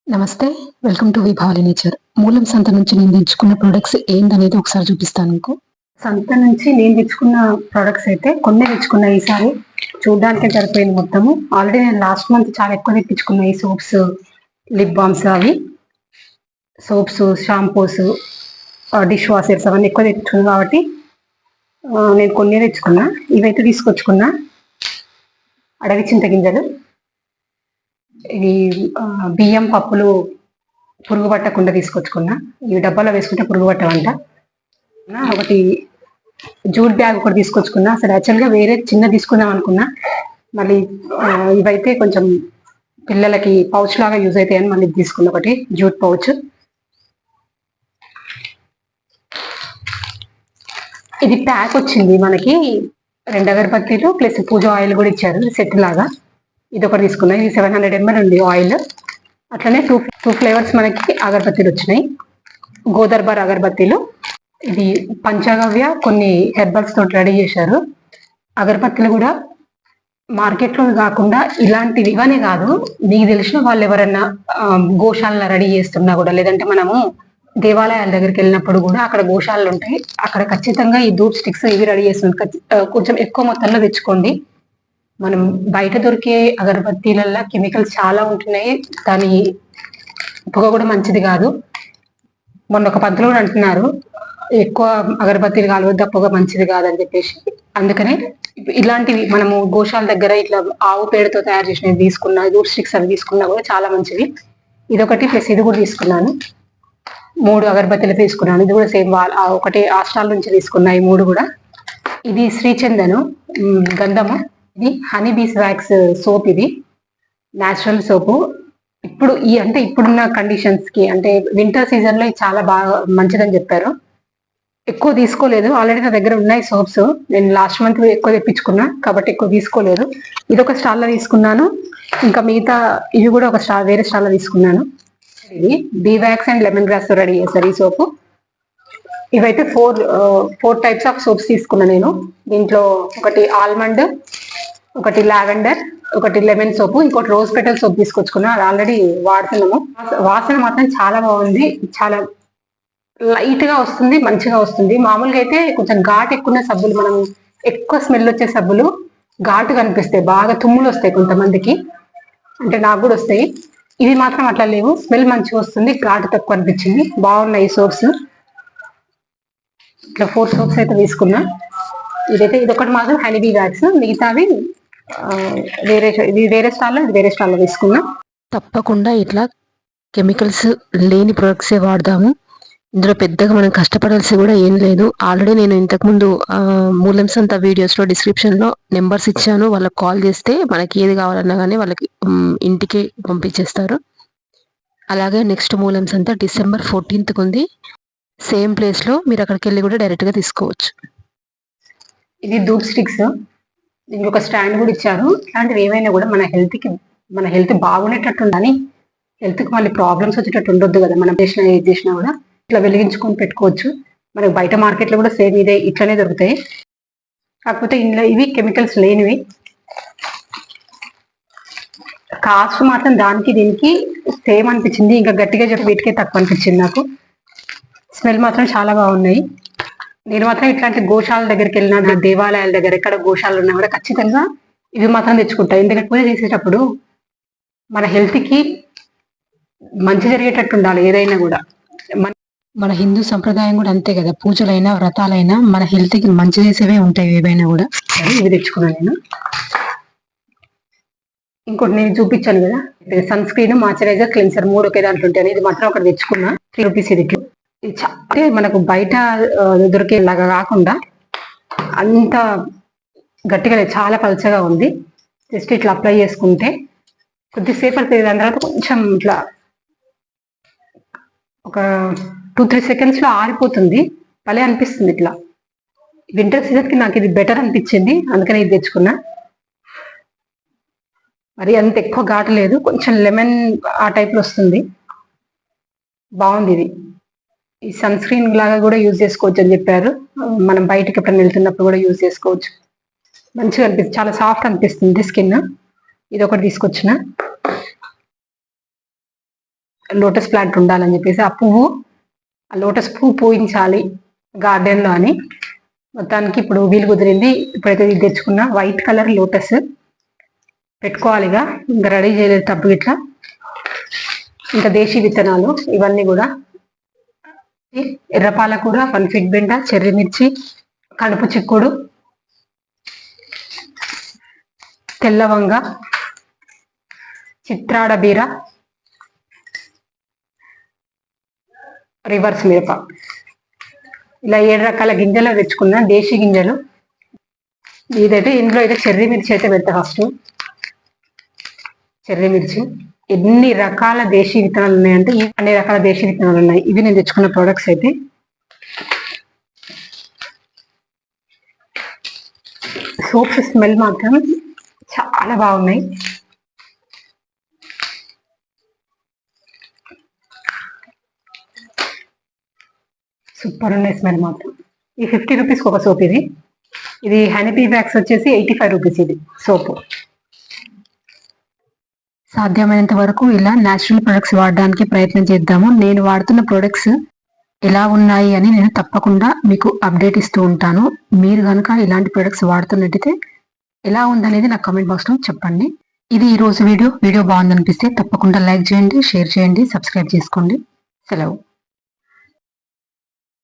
నమస్తే. Welcome to Vibhavari nature. మూలం సంత నుంచి నేను తెచ్చుకున్న ప్రొడక్ట్స్ ఏందనేది ఒకసారి చూపిస్తాను మీకు. సంత నుంచి నేను తెచ్చుకున్న ప్రొడక్ట్స్ అయితే కొన్ని తెచ్చుకున్నా ఈసారి. చూడడానికే సరిపోయింది మొత్తము. ఆల్రెడీ నేను లాస్ట్ మంత్ చాలా ఎక్కువ తెప్పించుకున్నా ఈ సోప్స్, లిప్ బామ్స్ అవి. సోప్స్, షాంపూస్, డిష్ వాషర్స్ అవన్నీ ఎక్కువ తెచ్చుకున్నాను కాబట్టి నేను కొన్ని తెచ్చుకున్నా. ఇవైతే తీసుకొచ్చుకున్నా. అడవి చింతగింజలు, ఇది బియ్యం పప్పులు పురుగు పట్టకుండా తీసుకొచ్చుకున్నా. ఇవి డబ్బాలో వేసుకుంటే పురుగు పట్టవంట. ఒకటి జూట్ బ్యాగ్ ఒకటి తీసుకొచ్చుకున్నా. అసలు యాక్చువల్గా వేరే చిన్న తీసుకుందాం అనుకున్నా. మళ్ళీ ఇవైతే కొంచెం పిల్లలకి పౌచ్ లాగా యూజ్ అవుతాయని మళ్ళీ తీసుకున్నా ఒకటి జూట్ పౌచ్. ఇది ప్యాక్ వచ్చింది మనకి. 2 అగరబత్తీలు ప్లస్ పూజ ఆయిల్ కూడా ఇచ్చారు సెట్ లాగా. ఇది ఒకటి తీసుకున్నా. ఇది 700 ml ఉంది ఆయిల్. అట్లనే టూ ఫ్లేవర్స్ మనకి అగరబత్తీలు వచ్చినాయి. గోదర్బార్ అగరబత్తీలు. ఇది పంచగవ్య కొన్ని హెర్బల్స్ తోటి రెడీ చేశారు. అగరబత్తీలు కూడా మార్కెట్లో కాకుండా ఇలాంటివి ఇవనే కాదు, మీకు తెలిసిన వాళ్ళు ఎవరన్నా గోశాలలో రెడీ చేస్తున్నా కూడా, లేదంటే మనము దేవాలయాల దగ్గరికి వెళ్ళినప్పుడు కూడా అక్కడ గోశాలలు ఉంటాయి. అక్కడ ఖచ్చితంగా ఈ ధూప్ స్టిక్స్ ఇవి రెడీ చేస్తుంది. కొంచెం ఎక్కువ మొత్తంలో తెచ్చుకోండి. మనం బయట దొరికే అగరబత్తీలల్లో కెమికల్స్ చాలా ఉంటున్నాయి. దాని పొగ కూడా మంచిది కాదు. మొన్న ఒక పంతులు కూడా అంటున్నారు ఎక్కువ అగరబత్తీలు కాలవద్ద, పొగ మంచిది కాదని చెప్పేసి. అందుకనే ఇలాంటివి మనము గోశాల దగ్గర ఇట్లా ఆవు పేడతో తయారు చేసినవి తీసుకున్నా, ధూప్ స్టిక్స్ అవి తీసుకున్నా కూడా చాలా మంచిది. ఇదొకటి ప్లస్ ఇది కూడా తీసుకున్నాను. 3 అగరబత్తీలు తీసుకున్నాను. ఇది కూడా సేమ్ ఒకటి ఆ స్టాల్ నుంచి తీసుకున్నా ఈ 3 కూడా. ఇది శ్రీచందను గంధము. ఇది హనీ బీస్ వ్యాక్స్ సోప్. ఇది న్యాచురల్ సోపు. ఇప్పుడున్న కండిషన్స్ కి, అంటే వింటర్ సీజన్ లో చాలా బాగా మంచిదని చెప్పారు. ఎక్కువ తీసుకోలేదు, ఆల్రెడీ నా దగ్గర ఉన్నాయి సోప్స్. నేను లాస్ట్ మంత్ ఎక్కువ తెప్పించుకున్నా కాబట్టి ఎక్కువ తీసుకోలేదు. ఇది ఒక స్టాల్లో తీసుకున్నాను. ఇంకా మిగతా ఇవి కూడా ఒక వేరే స్టాల్లో తీసుకున్నాను. ఇది be wax and lemon grass తో రెడీ చేస్తారు ఈ సోపు. ఇవైతే 4 టైప్స్ ఆఫ్ సోప్స్ తీసుకున్నా నేను. దీంట్లో ఒకటి ఆల్మండ్, ఒకటి లావెండర్, ఒకటి లెమన్ సోపు, ఇంకోటి రోజ్ పెటల్ సోప్ తీసుకొచ్చుకున్నా. అది ఆల్రెడీ వాడుతున్నాము. వాసన మాత్రం చాలా బాగుంది. చాలా లైట్ గా వస్తుంది, మంచిగా వస్తుంది. మామూలుగా అయితే కొంచెం ఘాటు ఎక్కువ సబ్బులు, మనం ఎక్కువ స్మెల్ వచ్చే సబ్బులు ఘాటు కనిపిస్తాయి, బాగా తుమ్ములు వస్తాయి కొంతమందికి. అంటే నాకు కూడా వస్తాయి. ఇవి మాత్రం అట్లా లేవు. స్మెల్ మంచిగా వస్తుంది, ఘాటు తక్కువ అనిపించింది. బాగున్నాయి ఈ సోప్స్. ఇట్లా 4 సోప్స్ అయితే తీసుకున్నా. ఇదొకటి మాత్రం హనీబీ వ్యాక్స్. మిగతావి ఇది వేరే స్టాల్లో, ఇది వేరే స్టాల్లో తీసుకున్నా. తప్పకుండా ఇట్లా కెమికల్స్ లేని ప్రొడక్ట్సే వాడదాము. ఇందులో పెద్దగా మనం కష్టపడాల్సి కూడా ఏం లేదు. ఆల్రెడీ నేను ఇంతకుముందు మూలం సంత వీడియోస్లో డిస్క్రిప్షన్లో నెంబర్స్ ఇచ్చాను. వాళ్ళకి కాల్ చేస్తే మనకి ఏది కావాలన్నా కానీ వాళ్ళకి ఇంటికి పంపించేస్తారు. అలాగే నెక్స్ట్ మూలం సంత డిసెంబర్ 14th ఉంది. సేమ్ ప్లేస్లో మీరు అక్కడికి వెళ్ళి కూడా డైరెక్ట్గా తీసుకోవచ్చు. ఇది ధూప్ స్టిక్స్. దీనికి ఒక స్టాండ్ కూడా ఇచ్చారు. ఇలాంటివి ఏమైనా కూడా మన హెల్త్ బాగుండేటట్టు ఉండాలి. హెల్త్కి మళ్ళీ ప్రాబ్లమ్స్ వచ్చేటట్టు ఉండొద్దు కదా. మనం ఏది చేసినా కూడా ఇట్లా వెలిగించుకొని పెట్టుకోవచ్చు. మనకి బయట మార్కెట్లో కూడా సేమ్ ఇట్లనే దొరుకుతాయి. కాకపోతే ఇందులో ఇవి కెమికల్స్ లేనివి. కాస్ట్ మాత్రం దానికి దీనికి సేమ్ అనిపించింది. ఇంకా గట్టిగా చెప్పి వీటికే తక్కువ అనిపించింది నాకు. స్మెల్ మాత్రం చాలా బాగున్నాయి. నేను మాత్రం ఇట్లాంటి గోశాల దగ్గరికి వెళ్ళిన, దేవాలయాల దగ్గర ఎక్కడ గోశాలలు ఉన్నా కూడా ఖచ్చితంగా ఇవి మాత్రం తెచ్చుకుంటా. ఎందుకంటే పూజ చేసేటప్పుడు మన హెల్త్కి మంచి జరిగేటట్టు ఉండాలి. ఏదైనా కూడా మన హిందూ సంప్రదాయం కూడా అంతే కదా. పూజలైనా వ్రతాలైనా మన హెల్త్కి మంచి చేసేవే ఉంటాయి ఏవైనా కూడా. ఇవి తెచ్చుకున్నాను నేను. ఇంకోటి నేను చూపించాను కదా, సన్ స్క్రీన్, మాయిశ్చరైజర్, క్లెన్సర్ 3 ఒకే దాంట్లో ఉంటాయి. ఇది మాత్రం ఒకటి తెచ్చుకున్నా. 3 రూపీస్ ఇది. అంటే మనకు బయట దొరికేలాగా కాకుండా అంత గట్టిగా చాలా పలుచగా ఉంది. జస్ట్ ఇట్లా అప్లై చేసుకుంటే కొద్దిసేపు అవుతుంది. దాని తర్వాత కొంచెం ఇట్లా ఒక 2-3 సెకండ్స్లో ఆరిపోతుంది. భలే అనిపిస్తుంది. ఇట్లా వింటర్ సీజన్కి నాకు ఇది బెటర్ అనిపించింది, అందుకని ఇది తెచ్చుకున్నా. మరి అంత ఎక్కువ ఘాటు లేదు, కొంచెం లెమన్ ఆ టైప్లో వస్తుంది. బాగుంది ఇది. ఈ సన్ స్క్రీన్ లాగా కూడా యూజ్ చేసుకోవచ్చు అని చెప్పారు. మనం బయటకి ఎప్పుడైనా వెళ్తున్నప్పుడు కూడా యూజ్ చేసుకోవచ్చు. మంచిగా అనిపిస్తుంది, చాలా సాఫ్ట్ అనిపిస్తుంది స్కిన్. ఇది ఒకటి తీసుకొచ్చిన. లోటస్ ప్లాంట్ ఉండాలని చెప్పేసి ఆ లోటస్ పువ్వు పూయించాలి గార్డెన్లో అని మొత్తానికి ఇప్పుడు వీలు కుదిరింది. ఇప్పుడైతే ఇది తెచ్చుకున్న వైట్ కలర్ లోటస్ పెట్టుకోవాలిగా, ఇంకా రెడీ చేయలేదు తప్పు ఇట్లా. ఇంకా దేశీ విత్తనాలు ఇవన్నీ కూడా ఎర్రపాలకూర, ఫన్ఫిట్ బెండ, చెర్రీ మిర్చి, కడుపు చిక్కుడు, తెల్లవంగ, చిత్రాడ బీర, రివర్స్ మిరప, ఇలా 7 రకాల గింజలు తెచ్చుకున్నా, దేశీ గింజలు. ఇదైతే ఇందులో అయితే చెర్రీ మిర్చి అయితే పెడతా ఫస్ట్. చెర్రీ మిర్చి ఎన్ని రకాల దేశీ విత్తనాలు ఉన్నాయంటే అన్ని రకాల దేశీ విత్తనాలు ఉన్నాయి. ఇవి నేను తెచ్చుకున్న ప్రోడక్ట్స్ అయితే. సోప్స్ స్మెల్ మాత్రం చాలా బాగున్నాయి. సూపర్ ఉన్నాయి స్మెల్ మాత్రం. ఈ 50 రూపీస్కి ఒక సోప్ ఇది హనీబీ వ్యాక్స్ వచ్చేసి 85 రూపీస్ ఇది సోపు. సాధ్యమైనంత వరకు ఇలా న్యాచురల్ ప్రొడక్ట్స్ వాడడానికి ప్రయత్నం చేద్దాము. నేను వాడుతున్న ప్రొడక్ట్స్ ఎలా ఉన్నాయి అని నేను తప్పకుండా మీకు అప్డేట్ ఇస్తూ ఉంటాను. మీరు కనుక ఇలాంటి ప్రొడక్ట్స్ వాడుతున్నట్టయితే ఎలా ఉందనేది నాకు కామెంట్ బాక్స్లో చెప్పండి. ఇది ఈరోజు వీడియో బాగుందనిపిస్తే తప్పకుండా లైక్ చేయండి, షేర్ చేయండి, సబ్స్క్రైబ్ చేసుకోండి. సెలవు.